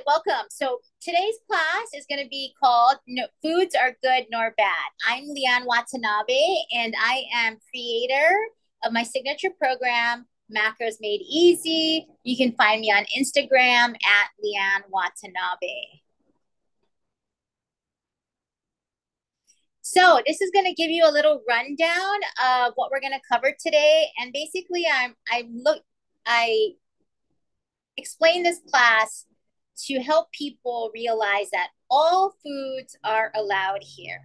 welcome. So today's class is going to be called no, Foods Are Good Nor Bad. I'm Leanne Watanabe, and I am creator of my signature program, Macros Made Easy. You can find me on Instagram at Leanne Watanabe. So this is going to give you a little rundown of what we're going to cover today. And basically, I explain this class to help people realize that all foods are allowed here.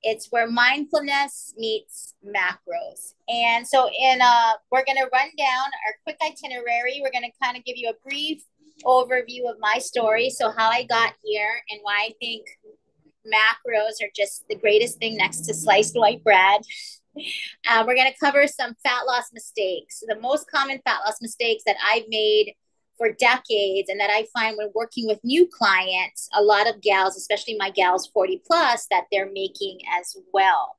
It's where mindfulness meets macros. And so we're going to run down our quick itinerary. We're going to kind of give you a brief overview of my story. So how I got here and why I think macros are just the greatest thing next to sliced white bread. We're going to cover some fat loss mistakes, the most common fat loss mistakes that I've made for decades and that I find when working with new clients, a lot of gals, especially my gals 40 plus, that they're making as well.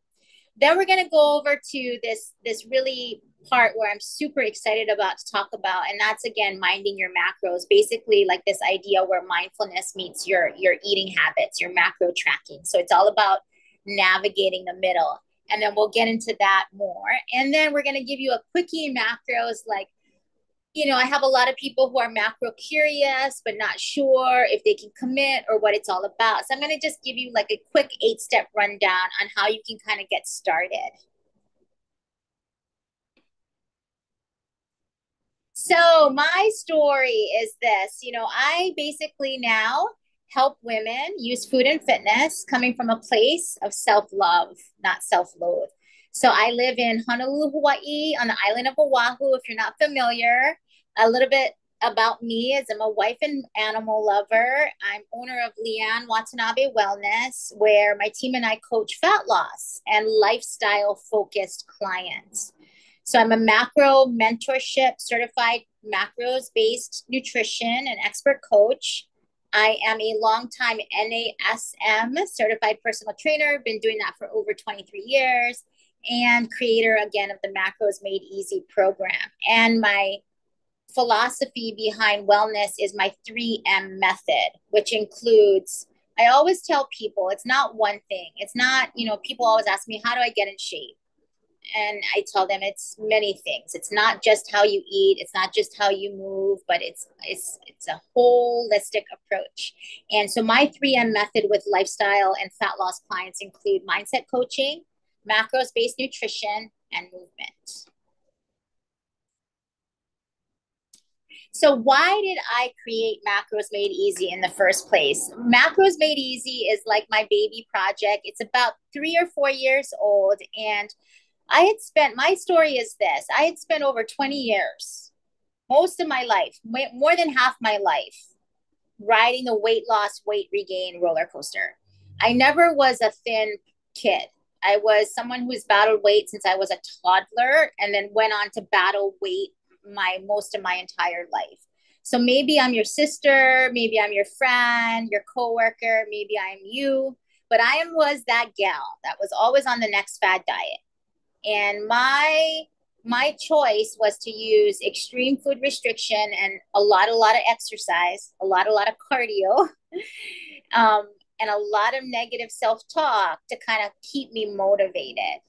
Then we're going to go over to this really part where I'm super excited about to talk about, and that's again minding your macros, basically like this idea where mindfulness meets your eating habits, your macro tracking. So it's all about navigating the middle. And then we'll get into that more. And then we're going to give you a quickie macros, like, I have a lot of people who are macro curious, but not sure if they can commit or what it's all about. So I'm going to just give you like a quick 8-step rundown on how you can kind of get started. So my story is this, I basically now help women use food and fitness coming from a place of self-love, not self-loathe. So I live in Honolulu, Hawaii, on the island of Oahu. If you're not familiar, a little bit about me is I'm a wife and animal lover. I'm owner of Leanne Watanabe Wellness, where my team and I coach fat loss and lifestyle focused clients. So I'm a macro mentorship certified macros based nutrition and expert coach. I am a longtime NASM certified personal trainer, been doing that for over 23 years, and creator again of the Macros Made Easy program. And my philosophy behind wellness is my 3M method, which includes, I always tell people it's not one thing. It's not, people always ask me, how do I get in shape? And I tell them it's many things. It's not just how you eat. It's not just how you move, but it's a holistic approach. And so my 3M method with lifestyle and fat loss clients include mindset coaching, macros-based nutrition, and movement. So why did I create Macros Made Easy in the first place? Macros Made Easy is like my baby project. It's about 3 or 4 years old, and my story is this. I had spent over 20 years, most of my life, more than half my life, riding the weight loss, weight regain roller coaster. I never was a thin kid. I was someone who's battled weight since I was a toddler and then went on to battle weight most of my entire life. So maybe I'm your sister, maybe I'm your friend, your coworker, maybe I'm you, but was that gal that was always on the next fad diet. And my choice was to use extreme food restriction and a lot of exercise, a lot of cardio, and a lot of negative self-talk to kind of keep me motivated.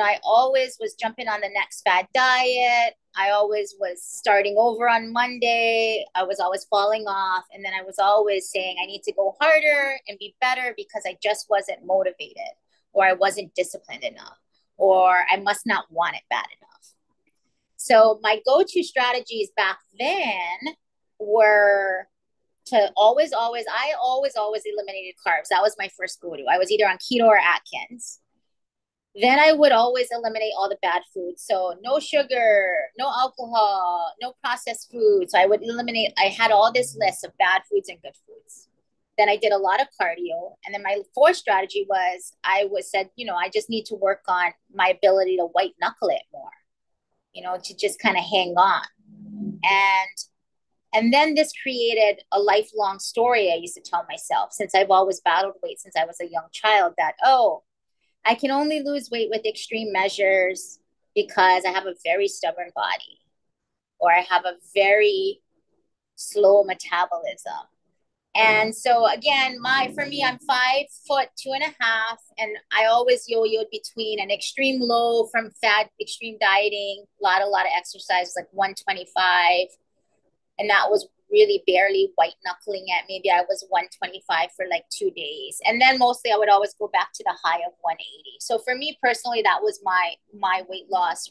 I always was jumping on the next fad diet. I always was starting over on Monday. I was always falling off. And then I was always saying, I need to go harder and be better because I just wasn't motivated or I wasn't disciplined enough or I must not want it bad enough. So my go-to strategies back then were to always eliminated carbs. That was my first go-to. I was either on keto or Atkins. Then I would always eliminate all the bad foods. So no sugar, no alcohol, no processed food. So I had all this list of bad foods and good foods. Then I did a lot of cardio. And then my fourth strategy was I just need to work on my ability to white knuckle it more, to just kind of hang on. And then this created a lifelong story I used to tell myself since I've always battled weight since I was a young child that, I can only lose weight with extreme measures because I have a very stubborn body or I have a very slow metabolism And so again, for me, I'm 5 foot 2.5, and I always yo-yoed between an extreme low from fat, extreme dieting, a lot of exercise, like 125, and that was really barely white knuckling it. Maybe I was 125 for like 2 days, and then mostly I would always go back to the high of 180. So for me personally, that was my weight loss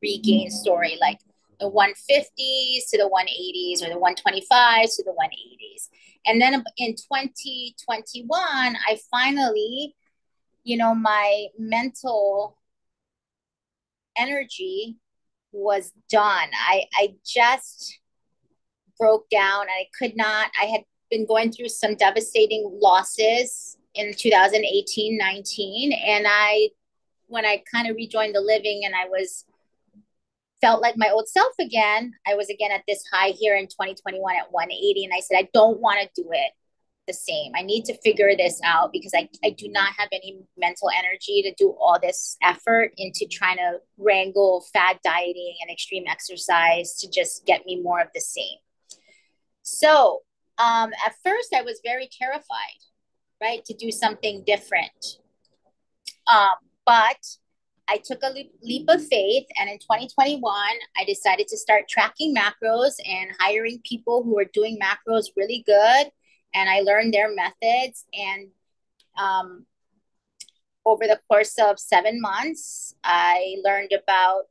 regain story, like the 150s to the 180s, or the 125s to the 180s. And then in 2021, I finally, my mental energy was done. I just broke down. I could not, I had been going through some devastating losses in 2018-19. And when I kind of rejoined the living and I felt like my old self again, I was again at this high here in 2021 at 180. And I said, I don't want to do it the same. I need to figure this out because I do not have any mental energy to do all this effort into trying to wrangle fad dieting and extreme exercise to just get me more of the same. So at first I was very terrified, right, to do something different. But I took a leap of faith, and in 2021, I decided to start tracking macros and hiring people who are doing macros really good. And I learned their methods. And over the course of 7 months, I learned about,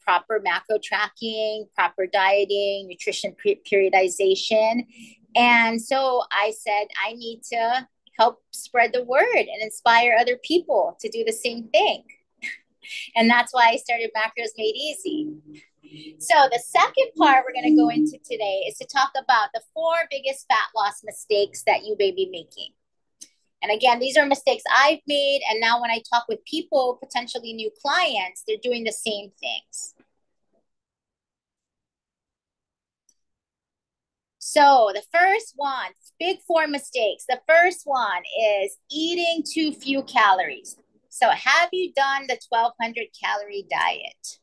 proper macro tracking, proper dieting, nutrition periodization. And so I said, I need to help spread the word and inspire other people to do the same thing. And that's why I started Macros Made Easy. So the second part we're going to go into today is to talk about the 4 biggest fat loss mistakes that you may be making. And again, these are mistakes I've made. And now when I talk with people, potentially new clients, they're doing the same things. So the first one, big 4 mistakes. The first one is eating too few calories. So have you done the 1,200 calorie diet?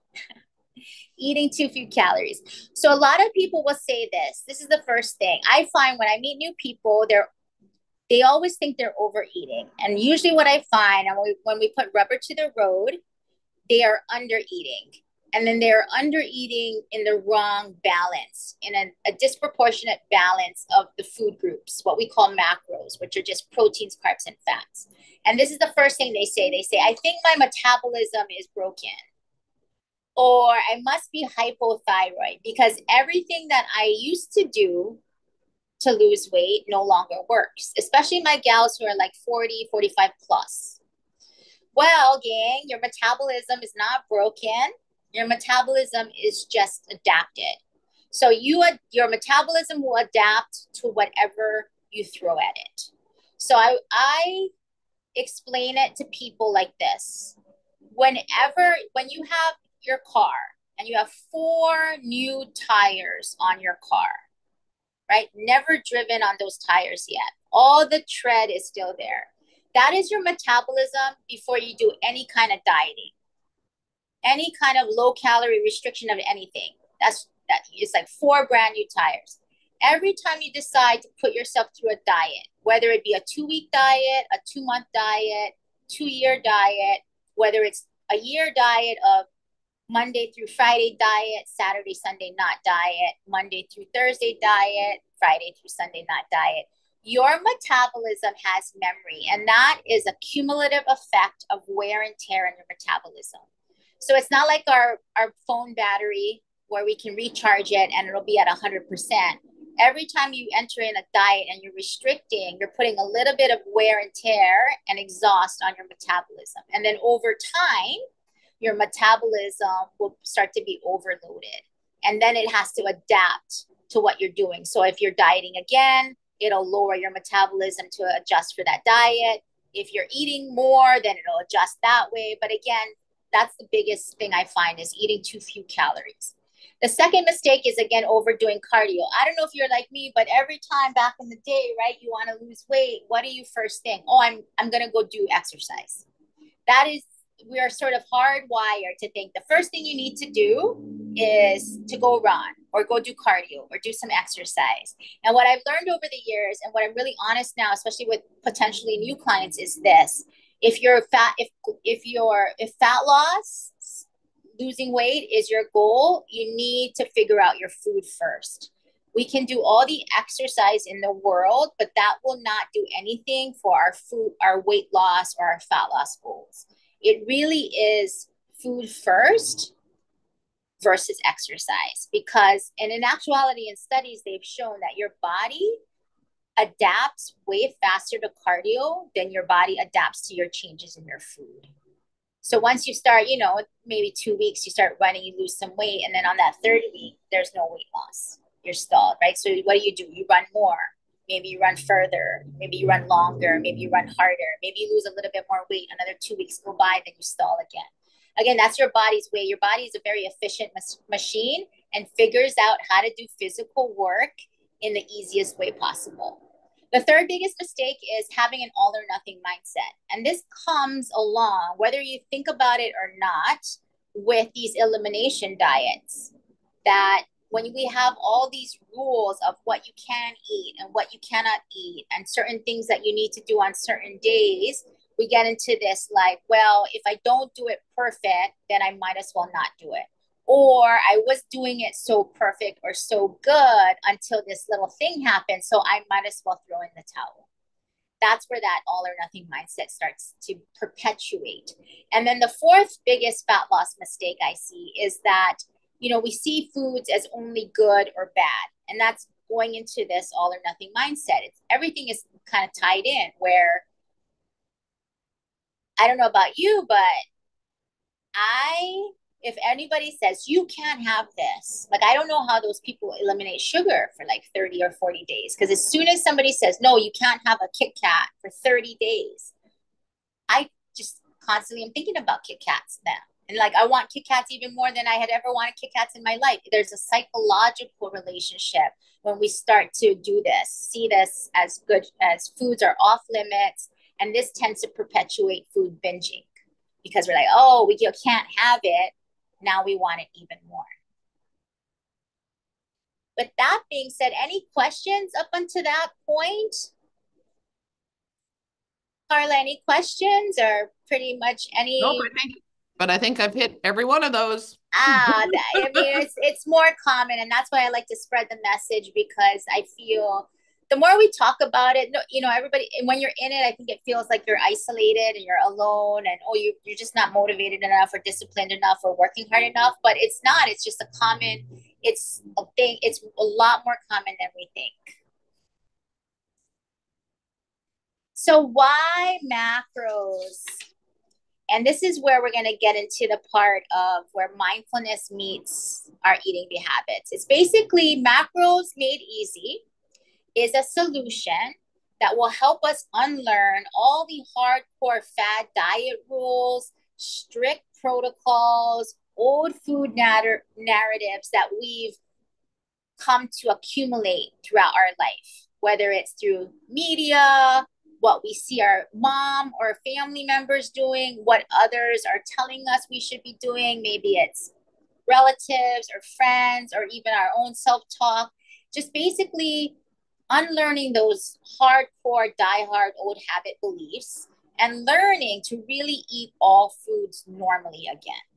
Eating too few calories. So a lot of people will say this. This is the first thing. I find when I meet new people, they always think they're overeating. And usually what I find, and when we put rubber to the road, they are under eating. And then they're under eating in the wrong balance, in a disproportionate balance of the food groups, what we call macros, which are just proteins, carbs, and fats. And this is the first thing they say. They say, I think my metabolism is broken, or I must be hypothyroid because everything that I used to do to lose weight no longer works, especially my gals who are like 40, 45 plus. Well, gang, your metabolism is not broken. Your metabolism is just adapted. So your metabolism will adapt to whatever you throw at it. So I explain it to people like this. When you have your car and you have 4 new tires on your car, right? Never driven on those tires yet. All the tread is still there. That is your metabolism before you do any kind of dieting, any kind of low calorie restriction of anything. It's like 4 brand new tires. Every time you decide to put yourself through a diet, whether it be a 2-week diet, a 2-month diet, 2-year diet, whether it's a year diet of Monday through Friday diet, Saturday, Sunday not diet, Monday through Thursday diet, Friday through Sunday not diet. Your metabolism has memory, and that is a cumulative effect of wear and tear in your metabolism. So it's not like our phone battery where we can recharge it and it'll be at 100%. Every time you enter in a diet and you're restricting, you're putting a little bit of wear and tear and exhaust on your metabolism. And then over time, your metabolism will start to be overloaded. And then it has to adapt to what you're doing. So if you're dieting again, it'll lower your metabolism to adjust for that diet. If you're eating more, then it'll adjust that way. But again, that's the biggest thing I find is eating too few calories. The second mistake is, again, overdoing cardio. I don't know if you're like me, but every time back in the day, right, you want to lose weight, what do you first think? Oh, I'm going to go do exercise. We are sort of hardwired to think the first thing you need to do is to go run or go do cardio or do some exercise. And what I've learned over the years, and what I'm really honest now, especially with potentially new clients, is this: if fat loss, losing weight is your goal, you need to figure out your food first. We can do all the exercise in the world, but that will not do anything for our food, our weight loss, or our fat loss goals. It really is food first versus exercise, because and in actuality, in studies, they've shown that your body adapts way faster to cardio than your body adapts to your changes in your food. So once you start, maybe 2 weeks, you start running, you lose some weight. And then on that third week, there's no weight loss. You're stalled, right? So what do? You run more. Maybe you run further. Maybe you run longer. Maybe you run harder. Maybe you lose a little bit more weight. Another 2 weeks go by, then you stall again. Again, that's your body's way. Your body is a very efficient machine and figures out how to do physical work in the easiest way possible. The third biggest mistake is having an all or nothing mindset. And this comes along, whether you think about it or not, with these elimination diets. That when we have all these rules of what you can eat and what you cannot eat, and certain things that you need to do on certain days, we get into this like, well, if I don't do it perfect, then I might as well not do it. Or I was doing it so perfect or so good until this little thing happened, so I might as well throw in the towel. That's where that all or nothing mindset starts to perpetuate. And then the fourth biggest fat loss mistake I see is that, we see foods as only good or bad. And that's going into this all or nothing mindset. Everything is kind of tied in, where I don't know about you, but if anybody says you can't have this, like, I don't know how those people eliminate sugar for like 30 or 40 days. Because as soon as somebody says, no, you can't have a Kit Kat for 30 days, I just constantly am thinking about Kit Kats now. And like, I want Kit Kats even more than I had ever wanted Kit Kats in my life. There's a psychological relationship when we start to do this, see this as good, as foods are off limits. And this tends to perpetuate food binging, because we're like, oh, we can't have it. Now we want it even more. With that being said, any questions up until that point? Carla, any questions, or pretty much any? Nope, I think I've hit every one of those. I mean, it's more common, and that's why I like to spread the message, because I feel the more we talk about it, everybody, when you're in it, I think it feels like you're isolated and you're alone, and you're just not motivated enough or disciplined enough or working hard enough. But it's not. It's just it's a thing. It's a lot more common than we think. So why macros? And this is where we're going to get into the part of where mindfulness meets our eating habits. It's basically Macros Made Easy is a solution that will help us unlearn all the hardcore fad diet rules, strict protocols, old food narratives that we've come to accumulate throughout our life, whether it's through media, what we see our mom or family members doing, what others are telling us we should be doing. Maybe it's relatives or friends or even our own self-talk. Just basically unlearning those hardcore, diehard old habit beliefs and learning to really eat all foods normally again.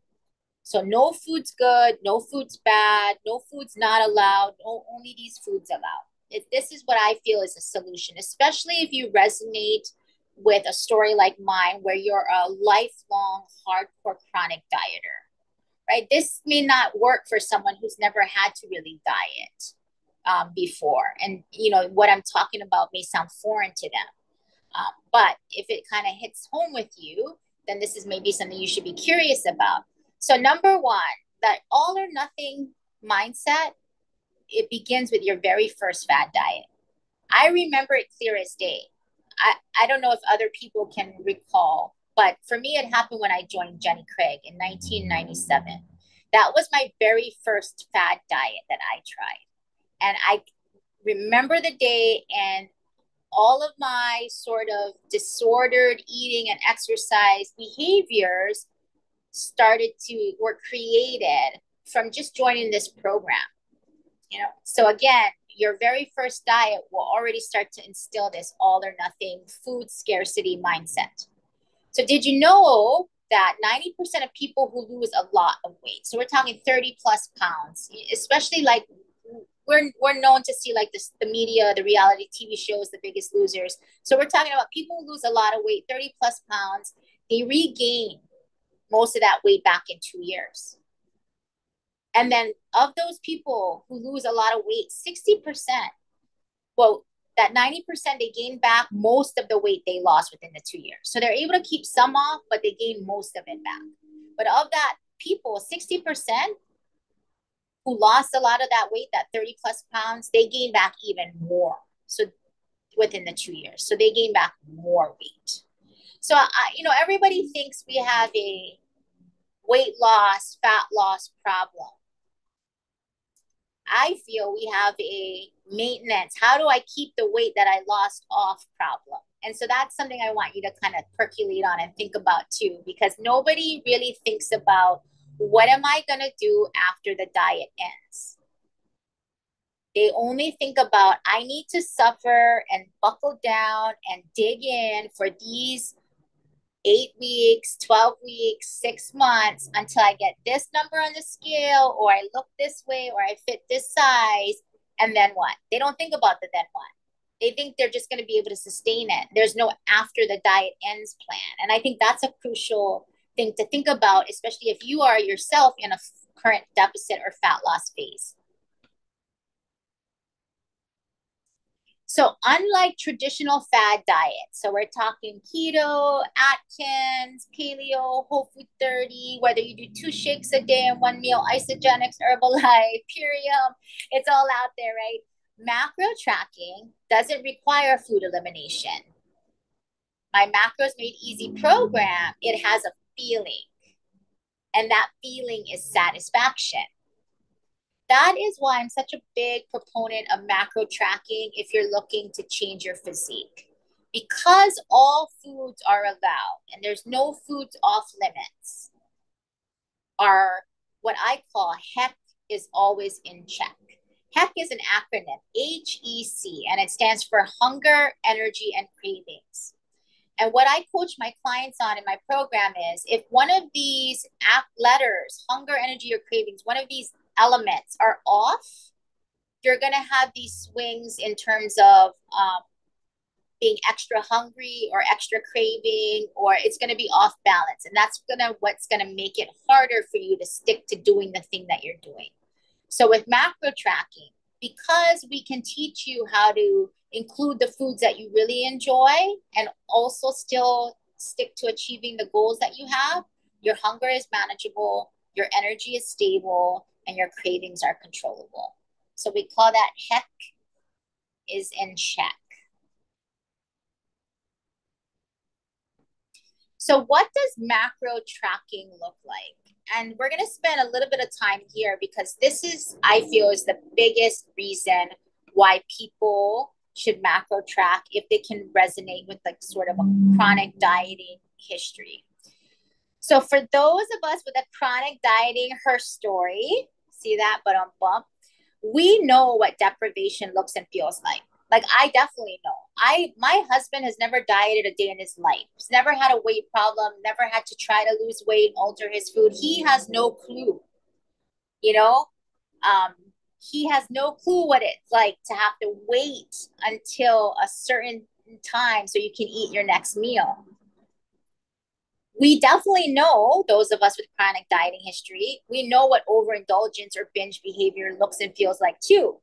So no food's good, no food's bad, no food's not allowed, only these foods allowed. This is what I feel is a solution, especially if you resonate with a story like mine, where you're a lifelong, hardcore, chronic dieter, right? This may not work for someone who's never had to really diet before. And, what I'm talking about may sound foreign to them. But if it kind of hits home with you, then this is maybe something you should be curious about. So number one, that all or nothing mindset, it begins with your very first fad diet. I remember it clear as day. I don't know if other people can recall, but for me, it happened when I joined Jenny Craig in 1997. That was my very first fad diet that I tried. And I remember the day, and all of my sort of disordered eating and exercise behaviors were created from just joining this program. So again, your very first diet will already start to instill this all or nothing food scarcity mindset. So did you know that 90% of people who lose a lot of weight, so we're talking 30 plus pounds, especially like we're known to see like this, the media, the reality TV shows, the biggest losers. So we're talking about people who lose a lot of weight, 30 plus pounds, they regain most of that weight back in 2 years. And then of those people who lose a lot of weight, 60%, well, that 90% they gain back most of the weight they lost within the 2 years. So they're able to keep some off, but they gain most of it back. But of that people, 60% who lost a lot of that weight, that 30 plus pounds, they gain back even more. So within the 2 years. So they gain back more weight. So, everybody thinks we have a weight loss, fat loss problem. I feel we have a maintenance. How do I keep the weight that I lost off problem? And so that's something I want you to kind of percolate on and think about too, because nobody really thinks about what am I going to do after the diet ends? They only think about, I need to suffer and buckle down and dig in for these 8 weeks, 12 weeks, 6 months until I get this number on the scale, or I look this way, or I fit this size. And then what? They don't think about the then what. They think they're just going to be able to sustain it. There's no after the diet ends plan. And I think that's a crucial thing to think about, especially if you are yourself in a current deficit or fat loss phase. So unlike traditional fad diets, so we're talking keto, Atkins, paleo, whole food 30, whether you do 2 shakes a day and 1 meal, isogenics, Herbalife, Purium, it's all out there, right? Macro tracking doesn't require food elimination. My Macros Made Easy program, it has a feeling, and that feeling is satisfaction. That is why I'm such a big proponent of macro tracking if you're looking to change your physique. Because all foods are allowed and there's no foods off limits, are what I call HEC is always in check. HEC is an acronym, HEC, and it stands for hunger, energy, and cravings. And what I coach my clients on in my program is if one of these letters, hunger, energy, or cravings, one of these elements are off, you're going to have these swings in terms of being extra hungry or extra craving, or it's going to be off balance. And that's what's going to make it harder for you to stick to doing the thing that you're doing. So with macro tracking, because we can teach you how to include the foods that you really enjoy and also still stick to achieving the goals that you have, your hunger is manageable, your energy is stable, and your cravings are controllable. So we call that HEC is in check. So what does macro tracking look like? And we're going to spend a little bit of time here because this is, I feel, is the biggest reason why people should macro track if they can resonate with like sort of a chronic dieting history. So for those of us with a chronic dieting her story, see that, but on bump, we know what deprivation looks and feels like. Like I definitely know. My husband has never dieted a day in his life. He's never had a weight problem, never had to try to lose weight, alter his food. He has no clue, you know? Um, he has no clue what it's like to have to wait until a certain time so you can eat your next meal. We definitely know, those of us with chronic dieting history, we know what overindulgence or binge behavior looks and feels like too.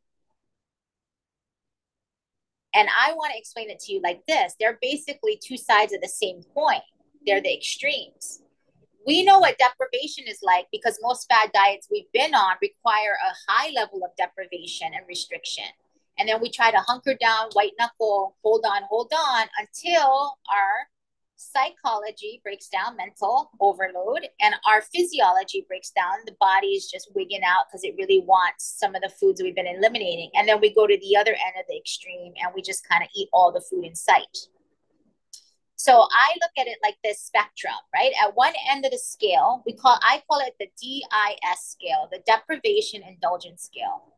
And I want to explain it to you like this. They're basically two sides of the same coin. They're the extremes. We know what deprivation is like because most fad diets we've been on require a high level of deprivation and restriction. And then we try to hunker down, white knuckle, hold on until our psychology breaks down, mental overload, and our physiology breaks down. The body is just wigging out because it really wants some of the foods we've been eliminating. And then we go to the other end of the extreme and we just kind of eat all the food in sight. So I look at it like this spectrum, right? At one end of the scale, I call it the DIS scale, the deprivation indulgence scale.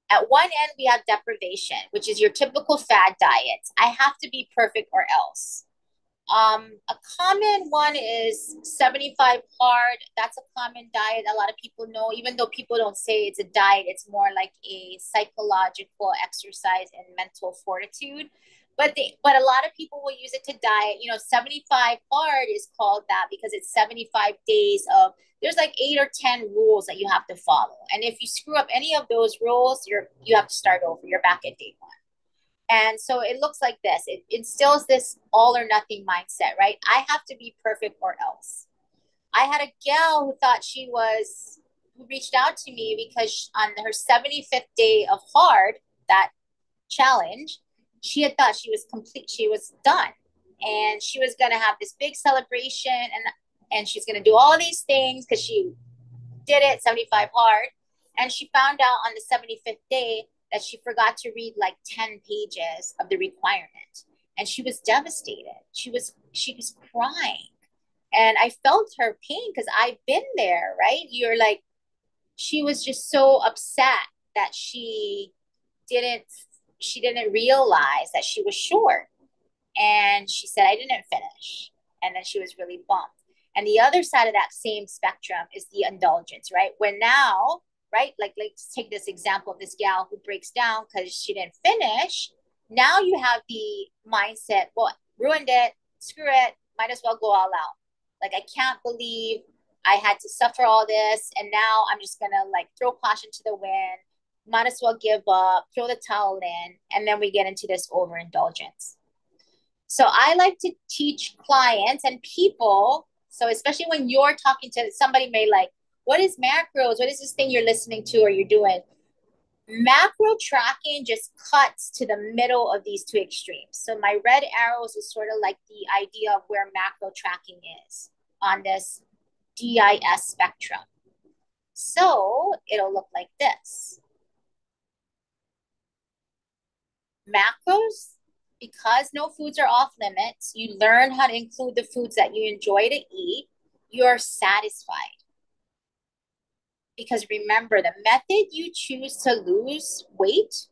At one end, we have deprivation, which is your typical fad diets. I have to be perfect or else. A common one is 75 hard. That's a common diet. A lot of people know, even though people don't say it's a diet, it's more like a psychological exercise and mental fortitude. But a lot of people will use it to diet. 75 hard is called that because it's 75 days of there's like 8 or 10 rules that you have to follow. And if you screw up any of those rules, you have to start over. You're back at day one. And so it looks like this. It instills this all or nothing mindset, right? I have to be perfect or else. I had a gal who reached out to me because on her 75th day of hard, that challenge, she had thought she was complete, she was done. And she was going to have this big celebration and she's going to do all these things because she did it 75 hard. And she found out on the 75th day that she forgot to read like 10 pages of the requirement. And she was devastated. She was crying. And I felt her pain because I've been there, right? You're like, she was just so upset that didn't she didn't realize that she was short. And she said, I didn't finish. And then she was really bummed. And the other side of that same spectrum is the indulgence, right? Where now, right, like let's take this example of this gal who breaks down because she didn't finish. Now you have the mindset, well, ruined it, screw it, might as well go all out. Like, I can't believe I had to suffer all this. And now I'm just going to like throw caution to the wind, might as well give up, throw the towel in. And then we get into this overindulgence. So I like to teach clients and people. So especially when you're talking to somebody, may like, what is macros? What is this thing you're listening to or you're doing? Macro tracking just cuts to the middle of these two extremes. So my red arrows is sort of like the idea of where macro tracking is on this DIS spectrum. So it'll look like this. Macros, because no foods are off limits, you learn how to include the foods that you enjoy to eat, you're satisfied. Because remember, the method you choose to lose weight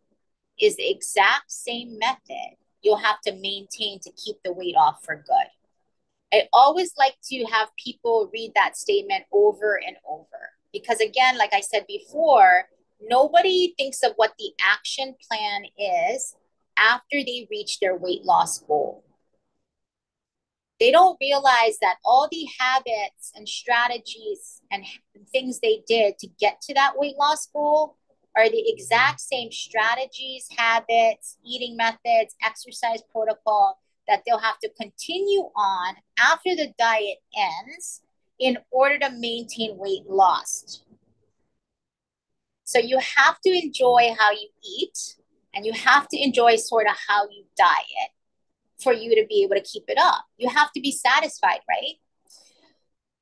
is the exact same method you'll have to maintain to keep the weight off for good. I always like to have people read that statement over and over because, again, like I said before, nobody thinks of what the action plan is after they reach their weight loss goal. They don't realize that all the habits and strategies and things they did to get to that weight loss goal are the exact same strategies, habits, eating methods, exercise protocol that they'll have to continue on after the diet ends in order to maintain weight loss. So you have to enjoy how you eat and you have to enjoy sort of how you diet for you to be able to keep it up. You have to be satisfied, right?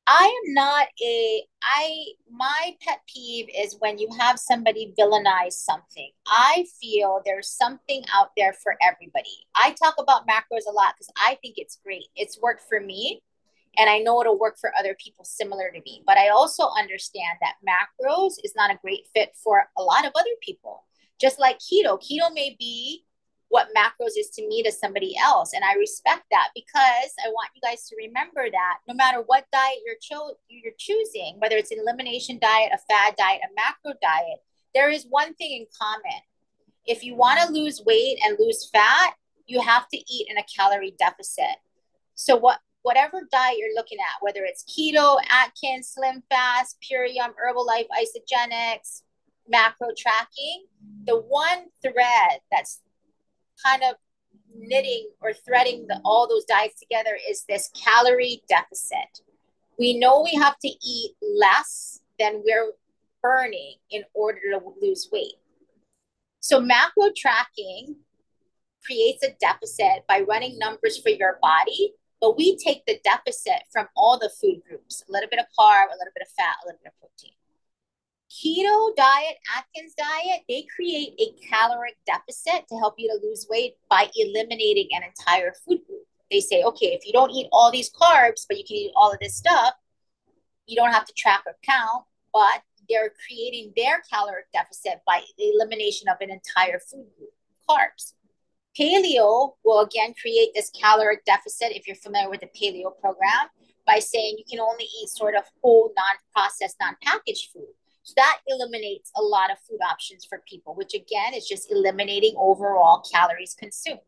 I am not my pet peeve is when you have somebody villainize something. I feel there's something out there for everybody. I talk about macros a lot because I think it's great. It's worked for me and I know it'll work for other people similar to me. But I also understand that macros is not a great fit for a lot of other people. Just like keto. Keto may be what macros is to me to somebody else. And I respect that because I want you guys to remember that no matter what diet you're choosing, whether it's an elimination diet, a fad diet, a macro diet, there is one thing in common. If you want to lose weight and lose fat, you have to eat in a calorie deficit. So whatever diet you're looking at, whether it's keto, Atkins, Slim Fast, Pure Yum, Herbalife, Isogenics, macro tracking, the one thread that's kind of knitting or threading all those diets together is this calorie deficit. We know we have to eat less than we're burning in order to lose weight. So macro tracking creates a deficit by running numbers for your body, but we take the deficit from all the food groups, a little bit of carb, a little bit of fat, a little bit of protein. Keto diet, Atkins diet, they create a caloric deficit to help you to lose weight by eliminating an entire food group. They say, okay, if you don't eat all these carbs, but you can eat all of this stuff, you don't have to track or count, but they're creating their caloric deficit by the elimination of an entire food group, carbs. Paleo will again create this caloric deficit if you're familiar with the paleo program by saying you can only eat sort of whole, non-processed, non-packaged food. So that eliminates a lot of food options for people, which again is just eliminating overall calories consumed.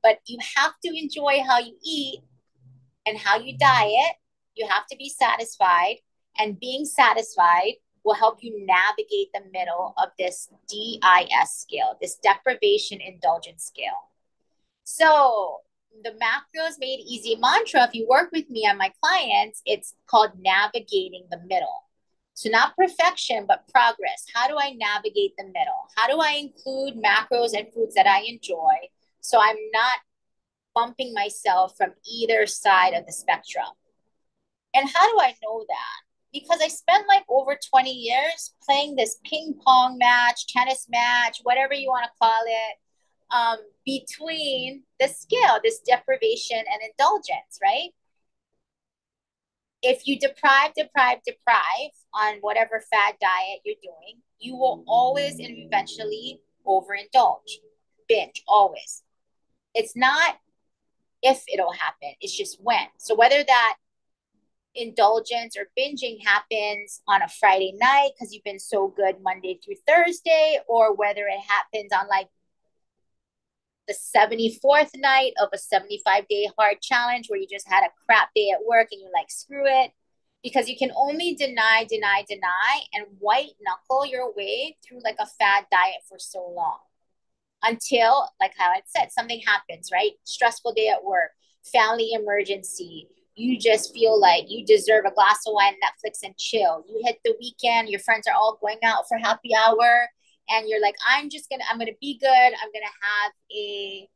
But you have to enjoy how you eat and how you diet. You have to be satisfied, and being satisfied will help you navigate the middle of this DIS scale, this deprivation indulgence scale. So the macros made easy mantra, if you work with me on my clients, it's called navigating the middle. So not perfection, but progress. How do I navigate the middle? How do I include macros and foods that I enjoy so I'm not bumping myself from either side of the spectrum? And how do I know that? Because I spent like over 20 years playing this ping pong match, tennis match, whatever you want to call it, between the scale, this deprivation and indulgence, right? If you deprive on whatever fad diet you're doing, you will always and eventually overindulge, binge, always. It's not if it'll happen, it's just when. So whether that indulgence or binging happens on a Friday night because you've been so good Monday through Thursday, or whether it happens on like the 74th night of a 75-day hard challenge where you just had a crap day at work and you're like, screw it. Because you can only deny, and white knuckle your way through like a fad diet for so long until, like how I said, something happens, right? Stressful day at work, family emergency. You just feel like you deserve a glass of wine, Netflix, and chill. You hit the weekend, your friends are all going out for happy hour, and you're like, I'm gonna be good. I'm gonna have a,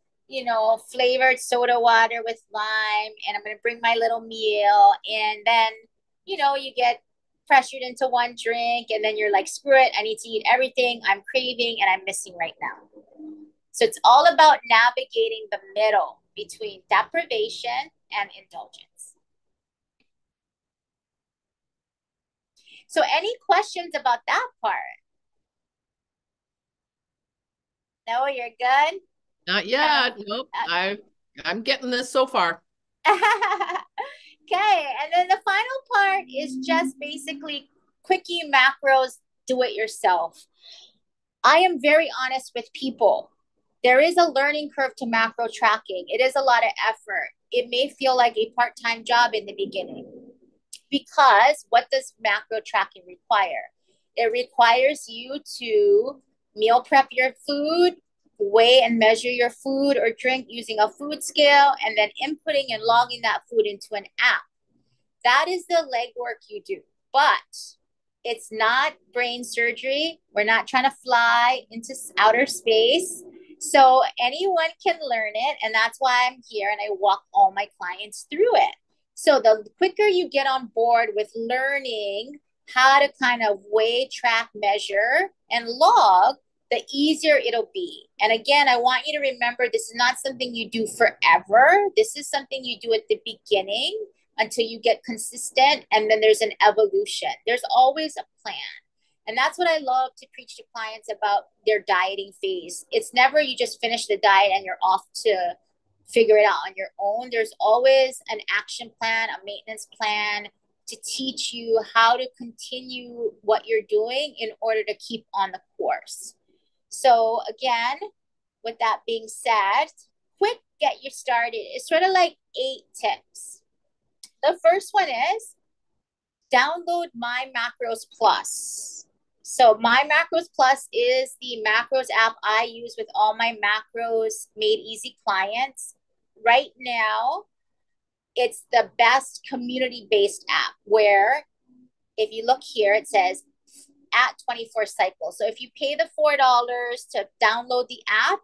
flavored soda water with lime, and I'm gonna bring my little meal. And then, you get pressured into one drink, and then you're like, screw it, I need to eat everything I'm craving and I'm missing right now. So it's all about navigating the middle between deprivation and indulgence. So any questions about that part? No, you're good? Not yet. Nope. I'm getting this so far. Okay, and then the final part is just basically quickie macros, do it yourself. I am very honest with people. There is a learning curve to macro tracking. It is a lot of effort. It may feel like a part-time job in the beginning because what does macro tracking require? It requires you to meal prep your food, weigh and measure your food or drink using a food scale, and then inputting and logging that food into an app. That is the legwork you do. But it's not brain surgery. We're not trying to fly into outer space. So anyone can learn it. And that's why I'm here and I walk all my clients through it. So the quicker you get on board with learning how to kind of weigh, track, measure, and log, the easier it'll be. And again, I want you to remember this is not something you do forever. This is something you do at the beginning until you get consistent, and then there's an evolution. There's always a plan. And that's what I love to preach to clients about their dieting phase. It's never you just finish the diet and you're off to figure it out on your own. There's always an action plan, a maintenance plan to teach you how to continue what you're doing in order to keep on the course. So again, with that being said, quick get you started. It's sort of like 8 tips. The first one is download My Macros Plus. So My Macros Plus is the macros app I use with all my macros made easy clients. Right now, it's the best community-based app where if you look here, it says at 24 cycles. So if you pay the $4 to download the app,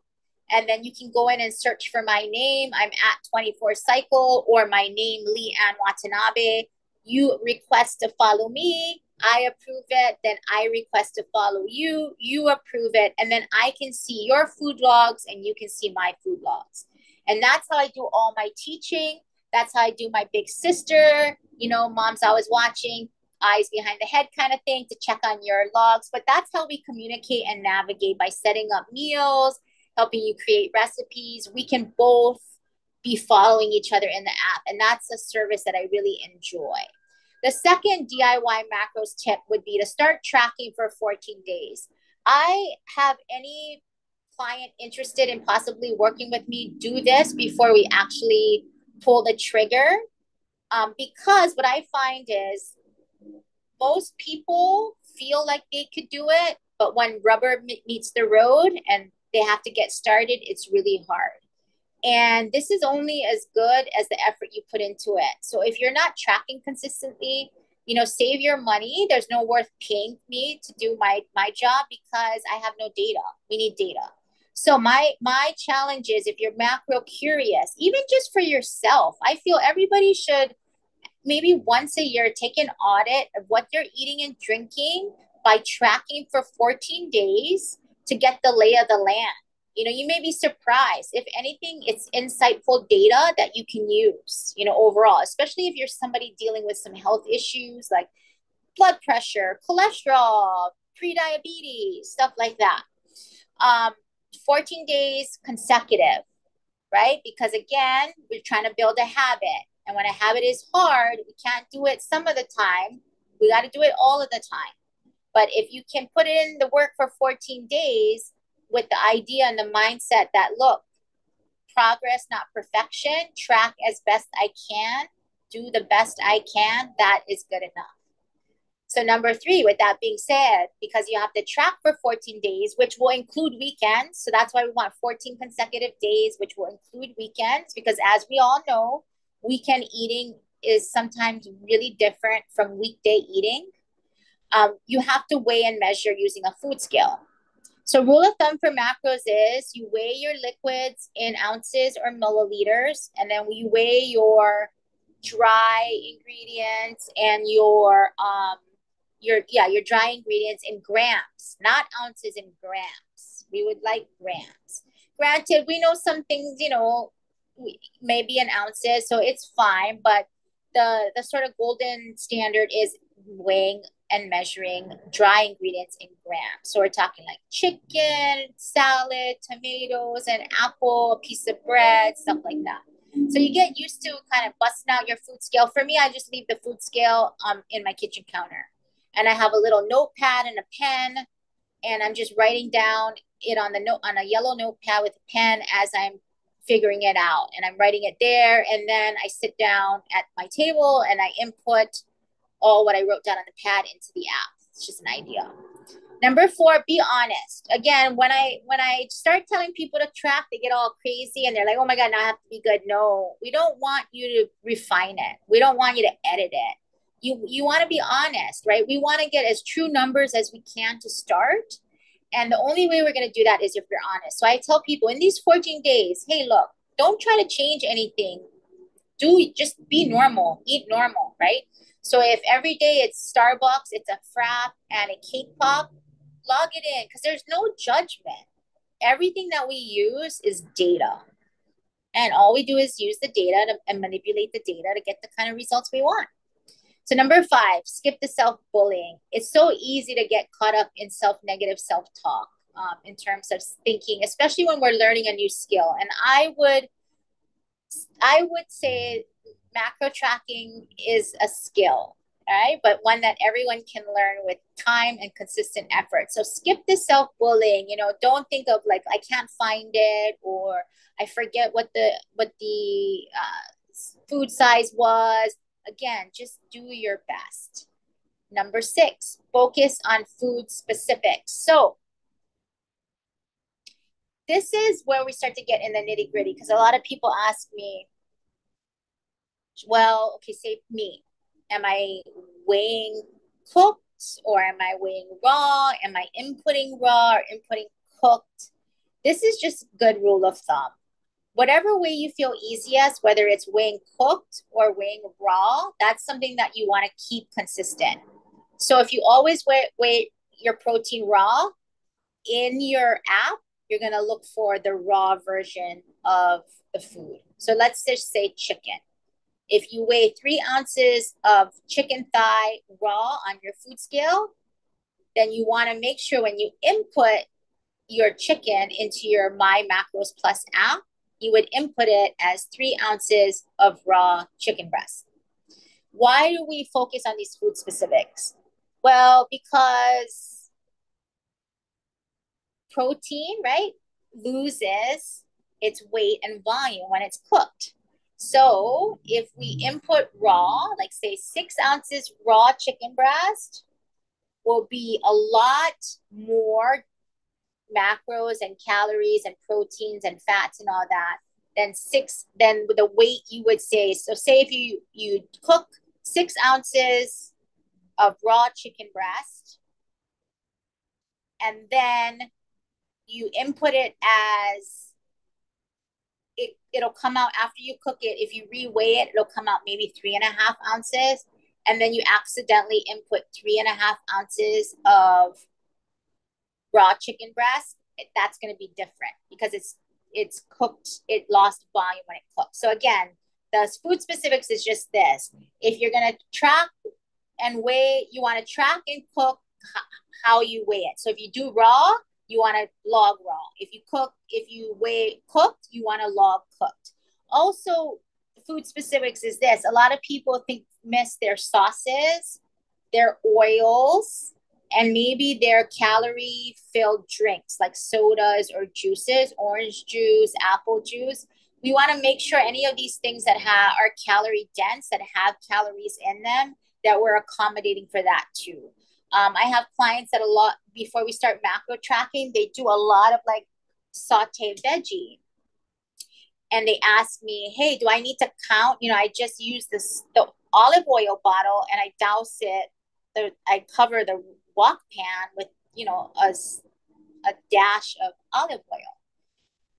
and then you can go in and search for my name. I'm at 24 cycle, or my name, Leanne Watanabe. You request to follow me. I approve it. Then I request to follow you. You approve it. And then I can see your food logs and you can see my food logs. And that's how I do all my teaching. That's how I do my big sister. Mom's always watching. eyes behind the head kind of thing to check on your logs. But that's how we communicate and navigate by setting up meals, helping you create recipes. We can both be following each other in the app. And that's a service that I really enjoy. The second DIY macros tip would be to start tracking for 14 days. I have any client interested in possibly working with me do this before we actually pull the trigger. Because what I find is most people feel like they could do it, but when rubber meets the road and they have to get started, it's really hard. And this is only as good as the effort you put into it. So if you're not tracking consistently, save your money. There's no worth paying me to do my job because I have no data. We need data. So my challenge is if you're macro curious, even just for yourself, I feel everybody should maybe once a year take an audit of what they're eating and drinking by tracking for 14 days to get the lay of the land. You may be surprised. If anything, it's insightful data that you can use, overall, especially if you're somebody dealing with some health issues like blood pressure, cholesterol, prediabetes, stuff like that. 14 days consecutive, right? Because again, we're trying to build a habit. And when a habit is hard, we can't do it some of the time. We got to do it all of the time. But if you can put in the work for 14 days with the idea and the mindset that, look, progress, not perfection, track as best I can, do the best I can, that is good enough. So number three, with that being said, because you have to track for 14 days, which will include weekends. So that's why we want 14 consecutive days, which will include weekends, because as we all know, weekend eating is sometimes really different from weekday eating. You have to weigh and measure using a food scale. So rule of thumb for macros is you weigh your liquids in ounces or milliliters, and then you weigh your dry ingredients and your dry ingredients in grams, not ounces, in grams. We would like grams. Granted, we know some things, maybe in ounces, so it's fine, but the sort of golden standard is weighing and measuring dry ingredients in grams. So we're talking like chicken, salad, tomatoes, an apple, a piece of bread, stuff like that. So you get used to kind of busting out your food scale. For me, I just leave the food scale in my kitchen counter. And I have a little notepad and a pen, and I'm just writing down it on a yellow notepad with a pen as I'm figuring it out. And I'm writing it there, and then I sit down at my table and I input all what I wrote down on the pad into the app. It's just an idea. Number 4, be honest. Again, when I start telling people to track, they get all crazy and they're like, oh my God, now I have to be good. No, we don't want you to refine it. We don't want you to edit it. You want to be honest, right? We want to get as true numbers as we can to start. And the only way we're going to do that is if you're honest. So I tell people in these 14 days, hey, look, don't try to change anything. Just be normal, eat normal, right? So if every day it's Starbucks, it's a frap and a cake pop, log it in because there's no judgment. Everything that we use is data. And all we do is use the data and manipulate the data to get the kind of results we want. So number 5, skip the self-bullying. It's so easy to get caught up in self-negative self-talk in terms of thinking, especially when we're learning a new skill. And I would say macro tracking is a skill, right? But one that everyone can learn with time and consistent effort. So skip the self-bullying. Don't think of like I can't find it or I forget what the food size was. Again, just do your best. Number 6, focus on food specifics. So this is where we start to get in the nitty gritty because a lot of people ask me, well, okay, say me, am I weighing cooked or am I weighing raw? Am I inputting raw or inputting cooked? This is just good rule of thumb. Whatever way you feel easiest, whether it's weighing cooked or weighing raw, that's something that you want to keep consistent. So if you always weigh your protein raw in your app, you're going to look for the raw version of the food. So let's just say chicken. If you weigh 3 ounces of chicken thigh raw on your food scale, then you want to make sure when you input your chicken into your My Macros Plus app, you would input it as 3 ounces of raw chicken breast. Why do we focus on these food specifics? Well, because protein, right, loses its weight and volume when it's cooked. So if we input raw, like say 6 ounces raw chicken breast, will be a lot more macros and calories and proteins and fats and all that than the weight you would say. So say if you cook 6 ounces of raw chicken breast and then you input it as it'll come out after you cook it. If you reweigh it, it'll come out maybe 3.5 ounces. And then you accidentally input 3.5 ounces of raw chicken breast. That's going to be different because it's cooked. It lost volume when it cooked. So again, the food specifics is just this. If you're going to track and weigh, you want to track and cook how you weigh it. So if you do raw, you want to log raw. If you weigh cooked, you want to log cooked. Also, food specifics is this. A lot of people miss their sauces, their oils, and maybe their calorie filled drinks like sodas or juices, orange juice, apple juice. We want to make sure any of these things that are calorie dense, that have calories in them, that we're accommodating for that too. I have clients that before we start macro tracking, they do a lot of like sauteed veggie. And they ask me, hey, do I need to count? I just use the olive oil bottle and I douse it. I cover the wok pan with, a dash of olive oil.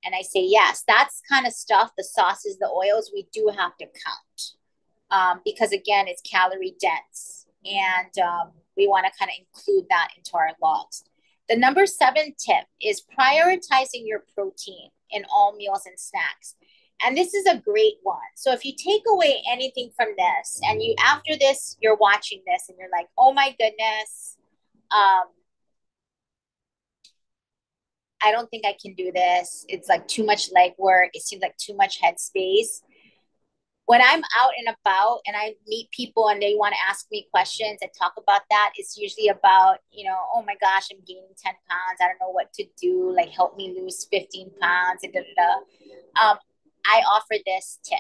And I say, yes, that's kind of stuff, the sauces, the oils, we do have to count. Because again, it's calorie dense. And we want to kind of include that into our logs. The number 7 tip is prioritizing your protein in all meals and snacks. And this is a great one. So if you take away anything from this and after this, you're watching this and you're like, oh my goodness, I don't think I can do this. It's like too much leg work. It seems like too much headspace. When I'm out and about and I meet people and they want to ask me questions and talk about that, it's usually about, oh my gosh, I'm gaining 10 pounds. I don't know what to do. Like, help me lose 15 pounds. And I offer this tip.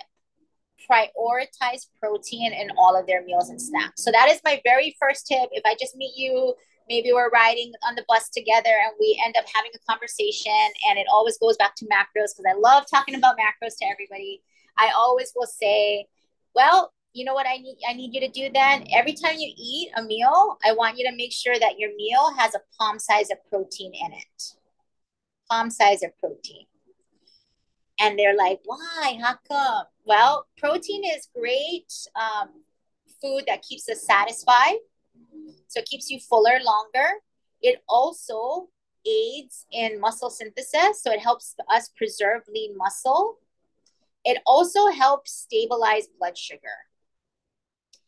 Prioritize protein in all of their meals and snacks. So that is my very first tip. If I just meet you, maybe we're riding on the bus together and we end up having a conversation and it always goes back to macros because I love talking about macros to everybody. I always will say, well, you know what I need you to do then? Every time you eat a meal, I want you to make sure that your meal has a palm size of protein in it. Palm size of protein. And they're like, why? How come? Well, protein is great food that keeps us satisfied. So it keeps you fuller longer. It also aids in muscle synthesis. So it helps us preserve lean muscle. It also helps stabilize blood sugar.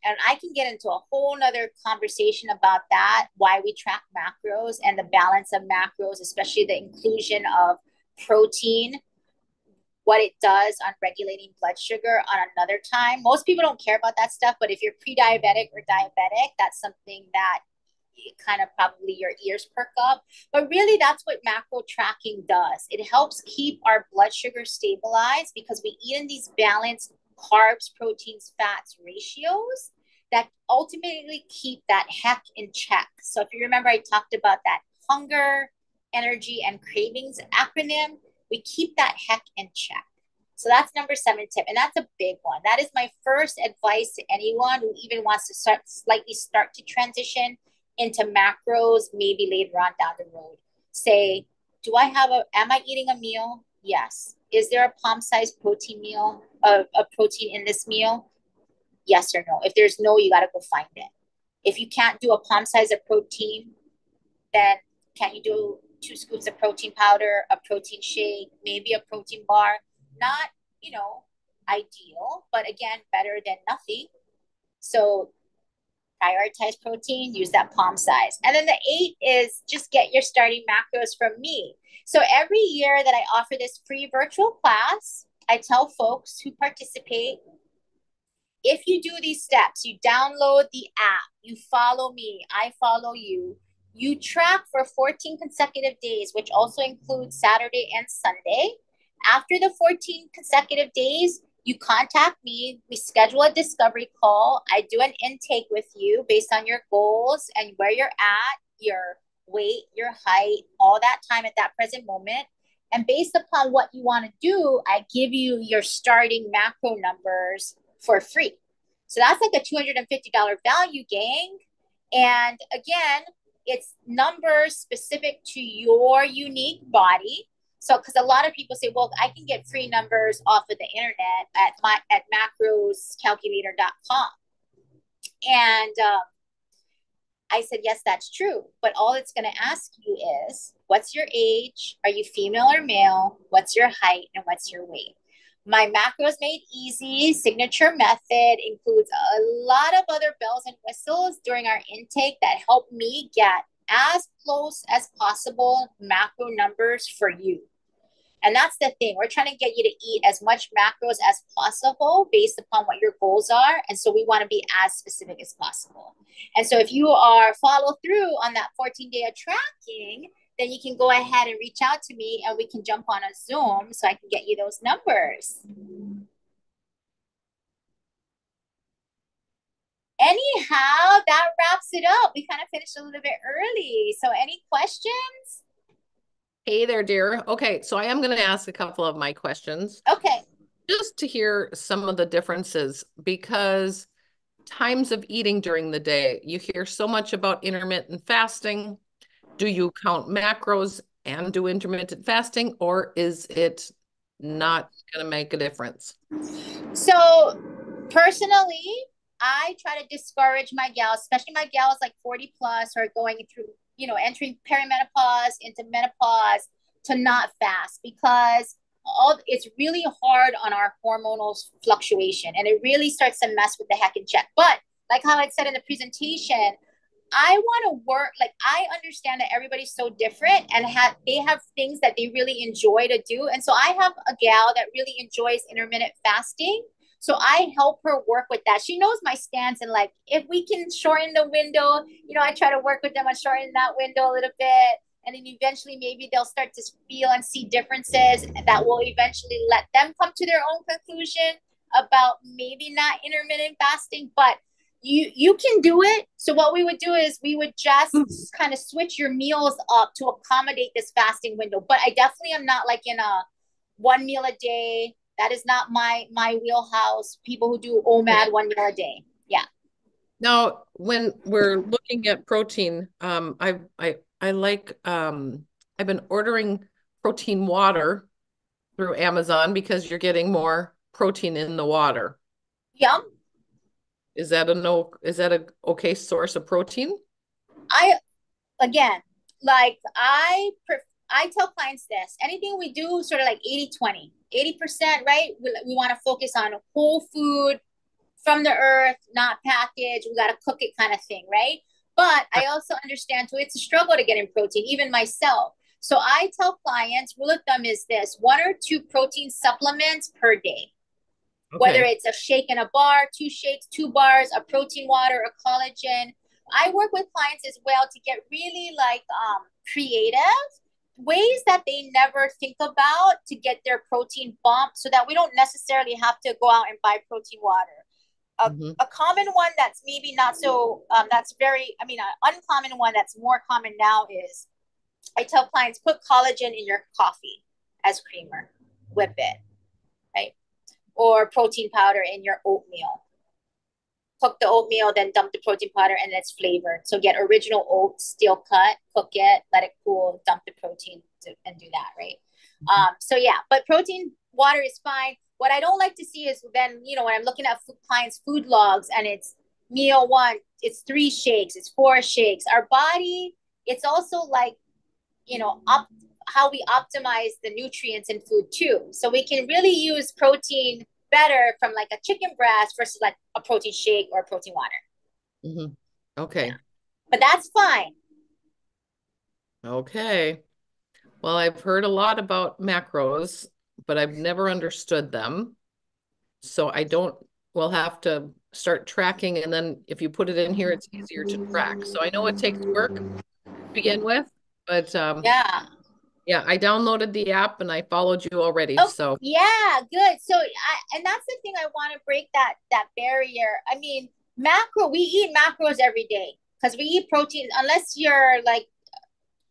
And I can get into a whole nother conversation about that, why we track macros and the balance of macros, especially the inclusion of protein, what it does on regulating blood sugar on another time. Most people don't care about that stuff, but if you're pre-diabetic or diabetic, that's something that kind of probably your ears perk up. But really, that's what macro tracking does. It helps keep our blood sugar stabilized because we eat in these balanced carbs, proteins, fats ratios that ultimately keep that heck in check. So if you remember, I talked about that hunger, energy, and cravings acronym. We keep that heck in check. So that's number 7 tip. And that's a big one. That is my first advice to anyone who even wants to start to transition into macros, maybe later on down the road. Say, am I eating a meal? Yes. Is there a palm-sized protein meal, a protein in this meal? Yes or no. If there's no, you got to go find it. If you can't do a palm size of protein, then can you do 2 scoops of protein powder, a protein shake, maybe a protein bar? Not, ideal, but again, better than nothing. So prioritize protein, use that palm size. And then the 8 is just get your starting macros from me. So every year that I offer this free virtual class, I tell folks who participate, if you do these steps, you download the app, you follow me, I follow you track for 14 consecutive days, which also includes Saturday and Sunday. After the 14 consecutive days, you contact me, we schedule a discovery call. I do an intake with you based on your goals and where you're at, your weight, your height, all that time at that present moment. And based upon what you want to do, I give you your starting macro numbers for free. So that's like a $250 value, gang. And again, it's numbers specific to your unique body. So, because a lot of people say, well, I can get free numbers off of the internet at macroscalculator.com. And I said, yes, that's true. But all it's going to ask you is, what's your age? Are you female or male? What's your height? And what's your weight? My Macros Made Easy signature method includes a lot of other bells and whistles during our intake that help me get as close as possible macro numbers for you. And that's the thing. We're trying to get you to eat as much macros as possible based upon what your goals are. And so we want to be as specific as possible. And so if you are follow through on that 14-day of tracking, then you can go ahead and reach out to me and we can jump on a Zoom so I can get you those numbers. Anyhow, that wraps it up. We kind of finished a little bit early. So any questions? Hey there, dear. Okay, so I am going to ask a couple of my questions. Okay. Just to hear some of the differences, because times of eating during the day, you hear so much about intermittent fasting. Do you count macros and do intermittent fasting, or is it not going to make a difference? So personally, I try to discourage my gals, especially my gals like 40 plus or going through, entering perimenopause into menopause, to not fast, because it's really hard on our hormonal fluctuation and it really starts to mess with the heck in check. But like how I said in the presentation, I want to work, like I understand that everybody's so different and they have things that they really enjoy to do. And so I have a gal that really enjoys intermittent fasting. So I help her work with that. She knows my stance, and like if we can shorten the window, I try to work with them on shortening that window a little bit. And then eventually maybe they'll start to feel and see differences that will eventually let them come to their own conclusion about maybe not intermittent fasting. But you can do it. So what we would do is we would just kind of switch your meals up to accommodate this fasting window. But I definitely am not like in a one meal a day. That is not my wheelhouse. People who do OMAD 1 meal a day. Yeah. Now, when we're looking at protein, I like I've been ordering protein water through Amazon because you're getting more protein in the water. Yum. Is that a okay source of protein? I again, like I tell clients this. Anything we do sort of like 80-20. 80%, right? We want to focus on whole food from the earth, not packaged. We got to cook it kind of thing, right? But I also understand too, it's a struggle to get in protein, even myself. So I tell clients, rule of thumb is this: 1 or 2 protein supplements per day. Whether Okay. it's a shake and a bar, 2 shakes, 2 bars, a protein water, a collagen. I work with clients as well to get really like creative ways that they never think about to get their protein bump, so that we don't necessarily have to go out and buy protein water. Mhm. A common one that's maybe not so, that's very, I mean, an uncommon one that's more common now is I tell clients, put collagen in your coffee as creamer, whip it, right? Or protein powder in your oatmeal. Cook the oatmeal, then dump the protein powder, and it's flavored. So get original oats, steel cut, cook it, let it cool, dump the protein and do that, right? So yeah, but protein water is fine. What I don't like to see is then, when I'm looking at clients' food logs and it's meal one, it's 3 shakes, it's 4 shakes. Our body, it's also like, how we optimize the nutrients in food too. So we can really use protein better from like a chicken breast versus like a protein shake or a protein water. Mhm. Yeah, Okay. but that's fine. Okay. Well, I've heard a lot about macros, but I've never understood them. So I don't, we'll have to start tracking. And then if you put it in here, it's easier to track. So I know it takes work to begin with, but Yeah. yeah, I downloaded the app and I followed you already. Oh, So, yeah, good. So and that's the thing I want to break that barrier. I mean, we eat macros every day because we eat protein unless you're like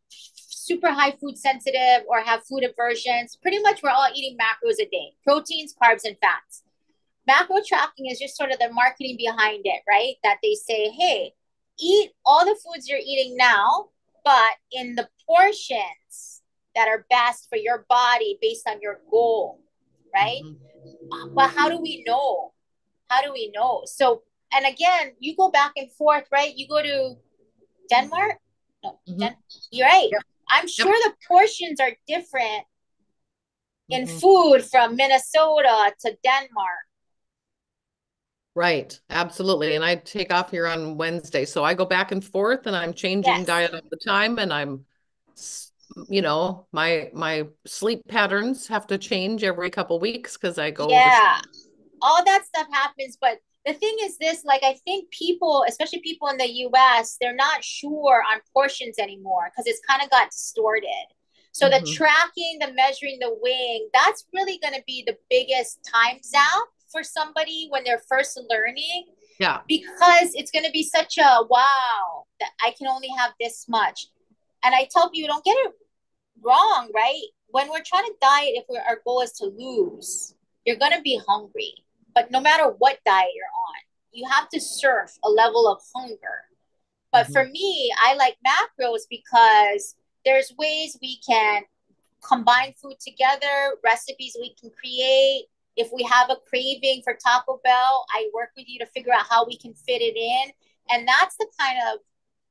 super high food sensitive or have food aversions. Pretty much we're all eating macros a day. Proteins, carbs, and fats. Macro tracking is just sort of the marketing behind it, right? That they say, hey, eat all the foods you're eating now, but in the portions that are best for your body based on your goal, right? mhm, But how do we know? How do we know? So, and again, you go back and forth, right? You go to Denmark. No, mhm. you're right. Yep, I'm yep. sure the portions are different in Mhm. food from Minnesota to Denmark. Right, absolutely. And I take off here on Wednesday. So I go back and forth and I'm changing Yes. diet all the time and s- my sleep patterns have to change every couple weeks because I go over. Yeah. All that stuff happens. But the thing is this, like, I think people, especially people in the US, they're not sure on portions anymore because it's kind of got distorted. So the Mhm. tracking, the measuring, the weighing, that's really going to be the biggest time zap for somebody when they're first learning Yeah. because it's going to be such a wow that I can only have this much. And I tell people, don't get it wrong, right? When we're trying to diet, if our goal is to lose, you're going to be hungry. But no matter what diet you're on, you have to surf a level of hunger. But for Mhm. me, I like macros because there's ways we can combine food together, recipes we can create. If we have a craving for Taco Bell, I work with you to figure out how we can fit it in. And that's the kind of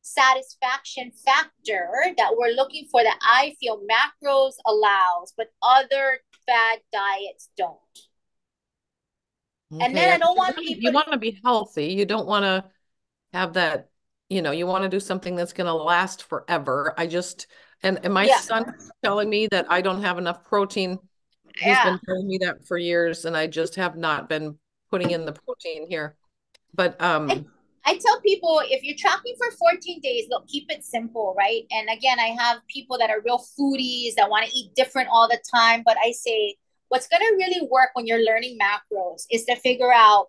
satisfaction factor that we're looking for that I feel macros allows, but other fad diets don't. And Okay. then Yeah, I 'cause don't want you people to, want to be healthy. You don't want to have that, you want to do something that's going to last forever. And my yeah, son telling me that I don't have enough protein. He's yeah. been telling me that for years, and I just have not been putting in the protein here. But I, I tell people if you're tracking for 14 days, look, keep it simple, right? And again, I have people that are real foodies that want to eat different all the time. But I say, what's going to really work when you're learning macros is to figure out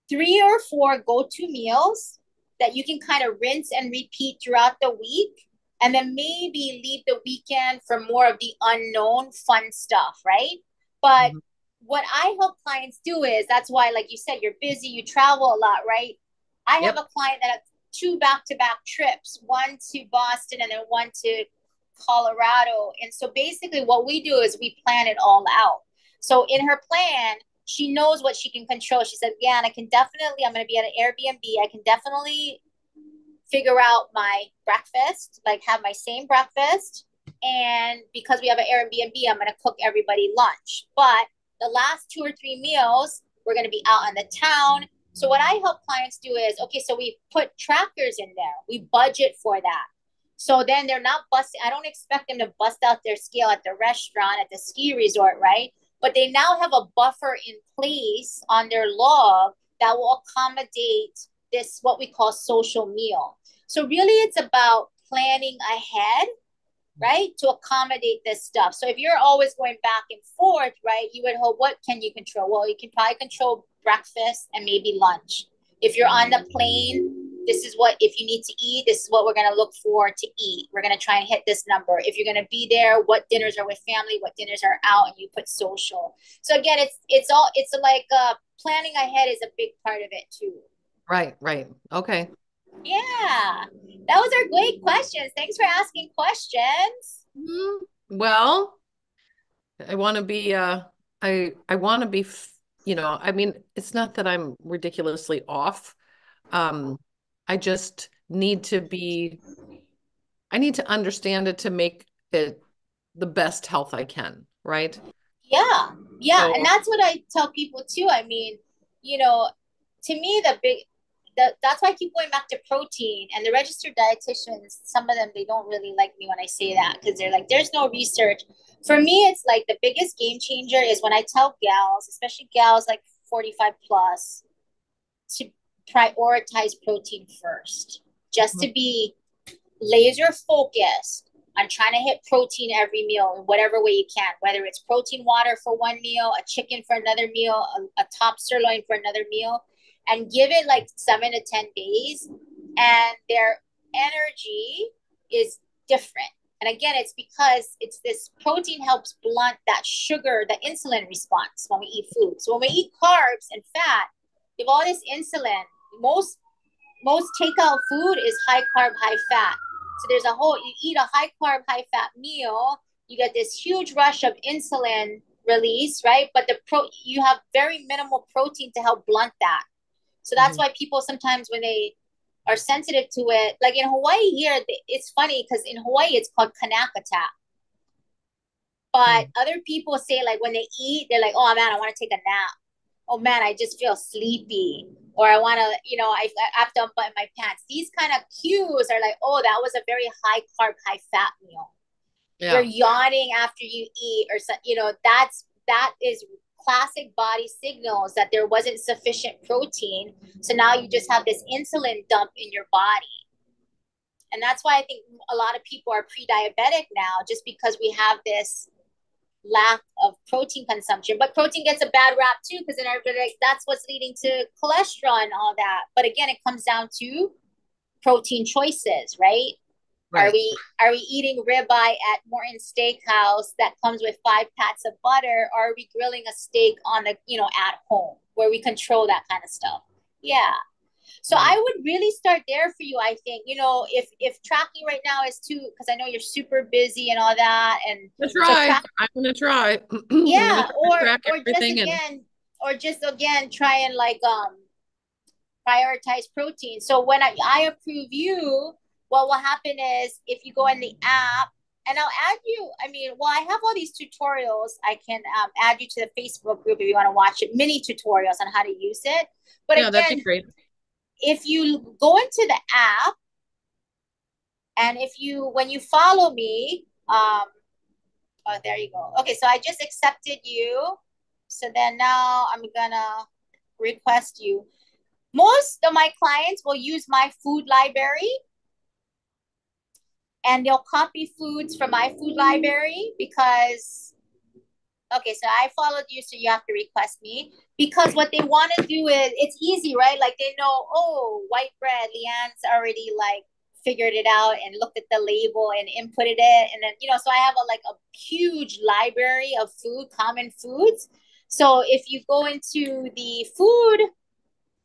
3 or 4 go-to meals that you can kind of rinse and repeat throughout the week and then maybe leave the weekend for more of the unknown fun stuff, right? But Mhm. what I help clients do is that's why, like you said, you're busy, you travel a lot, right? I have Yep. a client that has 2 back-to-back trips, one to Boston and then one to Colorado. And so basically what we do is we plan it all out. So in her plan, she knows what she can control. She said, yeah, and I'm going to be at an Airbnb. I can definitely figure out my breakfast, like have my same breakfast. And because we have an Airbnb, I'm going to cook everybody lunch. But the last 2 or 3 meals, we're going to be out in the town. So what I help clients do is, okay, so we put trackers in there. We budget for that. So then they're not busting. I don't expect them to bust out their scale at the restaurant, at the ski resort, right? But they now have a buffer in place on their log that will accommodate this, what we call social meal. So really it's about planning ahead, right? To accommodate this stuff. So if you're always going back and forth, right, you would hope, what can you control? Well, you can probably control breakfast and maybe lunch. If you're on the plane, this is what, if you need to eat, this is what we're going to look for to eat. We're going to try and hit this number. If you're going to be there, what dinners are with family, what dinners are out, and you put social. So again, it's like planning ahead is a big part of it too. Right, right. Okay. Yeah, that was our great questions. Thanks for asking questions. Well, I want to be I want to be I mean, it's not that I'm ridiculously off. Um I just need to be I need to understand it to make it the best health I can, right? Yeah. Yeah. And So that's what I tell people too. I mean, you know, to me, that's why I keep going back to protein and the registered dietitians. Some of them, they don't really like me when I say that because they're like, there's no research. For me, it's like the biggest game changer is when I tell gals, especially gals like 45 plus, to prioritize protein first, just to be laser focused on trying to hit protein every meal in whatever way you can, whether it's protein water for one meal, a chicken for another meal, a top sirloin for another meal, and give it like 7 to 10 days. And their energy is different. And again, it's because it's this protein helps blunt that sugar, the insulin response when we eat food. So when we eat carbs and fat, you have all this insulin. Most takeout food is high carb, high fat. So there's a whole, you eat a high carb, high fat meal, you get this huge rush of insulin release, right? But you have very minimal protein to help blunt that. So that's mhm. why people sometimes when they are sensitive to it, like in Hawaii here, it's funny because in Hawaii it's called kanakata. But Mm. other people say like when they eat, they're like, oh man, I want to take a nap. Oh man, I just feel sleepy. Or I want to, I have to unbutton my pants. These kind of cues are like, oh, that was a very high carb, high fat meal. You're Yeah. yawning after you eat, or that is classic body signals that there wasn't sufficient protein. So now you just have this insulin dump in your body. And that's why I think a lot of people are pre-diabetic now, just because we have this lack of protein consumption. But protein gets a bad rap too, because then everybody like that's what's leading to cholesterol and all that. But again, it comes down to protein choices, right? Are Right. we are we eating ribeye at Morton Steakhouse that comes with 5 pats of butter, or are we grilling a steak on the at home where we control that kind of stuff? Yeah. So Right. I would really start there for you. I think if tracking right now is too, because I know you're super busy and all that, and I'm gonna so try. I'm gonna try. I'm gonna yeah, try to or track or just everything and again, try and like prioritize protein. So when I approve you, what will happen is if you go in the app, and I'll add you. I mean, well, I have all these tutorials. I can add you to the Facebook group if you want to watch it, mini tutorials on how to use it. But yeah, that'd be again, great. if you go into the app and if you when you follow me, oh, there you go. Okay, so I just accepted you. So then now I'm gonna request you. Most of my clients will use my food library and they'll copy foods from my food library because okay, so I followed you, so you have to request me because what they want to do is it's easy, right? Like they know, oh, white bread, Leanne's already like figured it out and looked at the label and inputted it, and then so I have a huge library of food, common foods. So if you go into the food,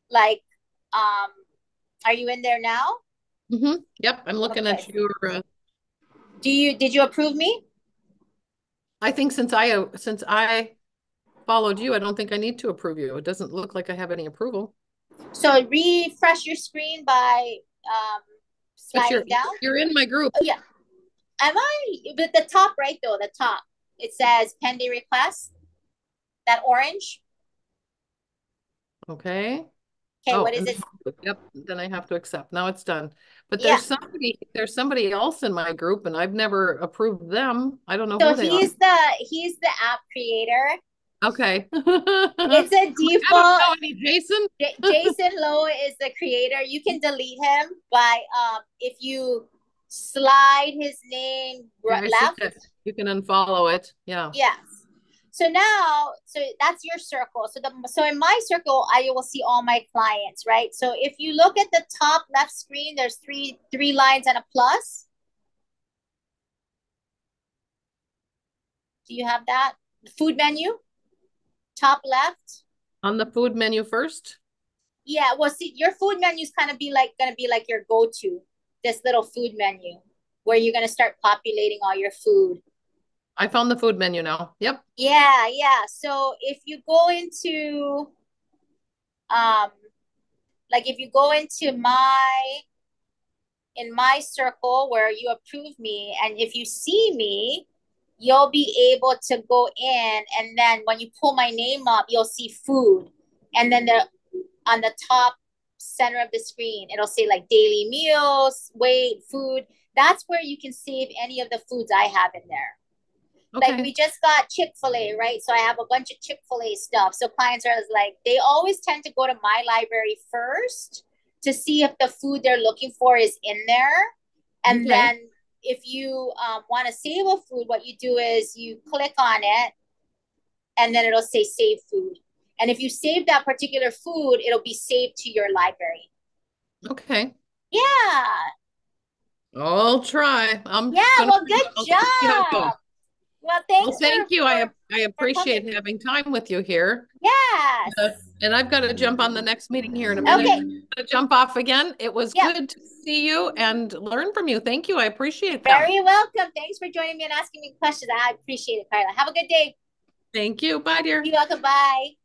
like, um, are you in there now? Yep, I'm looking Okay. at your. Did you approve me? I think since I followed you, I don't think I need to approve you. It doesn't look like I have any approval. So refresh your screen by But sliding down. you're in my group. Oh yeah. Am I with the top right though? The top. It says pending request. That orange. Okay. Okay, Oh, what is and this? yep, then I have to accept. Now it's done. But Yeah. there's somebody else in my group and I've never approved them. I don't know So who they are. he's the app creator. Okay. It's a I don't default. know any Jason. Jason Lowe is the creator. You can delete him by if you slide his name Yeah, I see left. that. You can unfollow it. Yeah. Yes. So now, so that's your circle. So in my circle, I will see all my clients, right? So if you look at the top left screen, there's three lines and a plus. Do you have that? Food menu, top left. On the food menu first. Yeah, well, see, your food menu is kind of be like gonna be like your go-to, this little food menu where you're gonna start populating all your food. I found the food menu now. Yep. Yeah, yeah. So if you go into um like if you go into my in my circle where you approve me, and if you see me, you'll be able to go in, and then when you pull my name up, you'll see food. And then on the top center of the screen, it'll say like daily meals, weight, food. That's where you can save any of the foods I have in there. Like we Okay. just got Chick-fil-A, right? So I have a bunch of Chick-fil-A stuff. So clients are like, they always tend to go to my library first to see if the food they're looking for is in there. And Okay. then if you want to save a food, what you do is you click on it and then it'll say save food. And if you save that particular food, it'll be saved to your library. Okay. Yeah. I'll try. I'm Yeah. gonna, Well, good I'll see how it goes. job. Well, Well, thanks thank you. I for coming. appreciate having time with you here. Yes. And I've got to jump on the next meeting here in a minute. Okay. I'm gonna jump off again. It was Yep. good to see you and learn from you. Thank you. I appreciate that. Very welcome. Thanks for joining me and asking me questions. I appreciate it, Carla. Have a good day. Thank you. Bye, dear. You're welcome. Bye.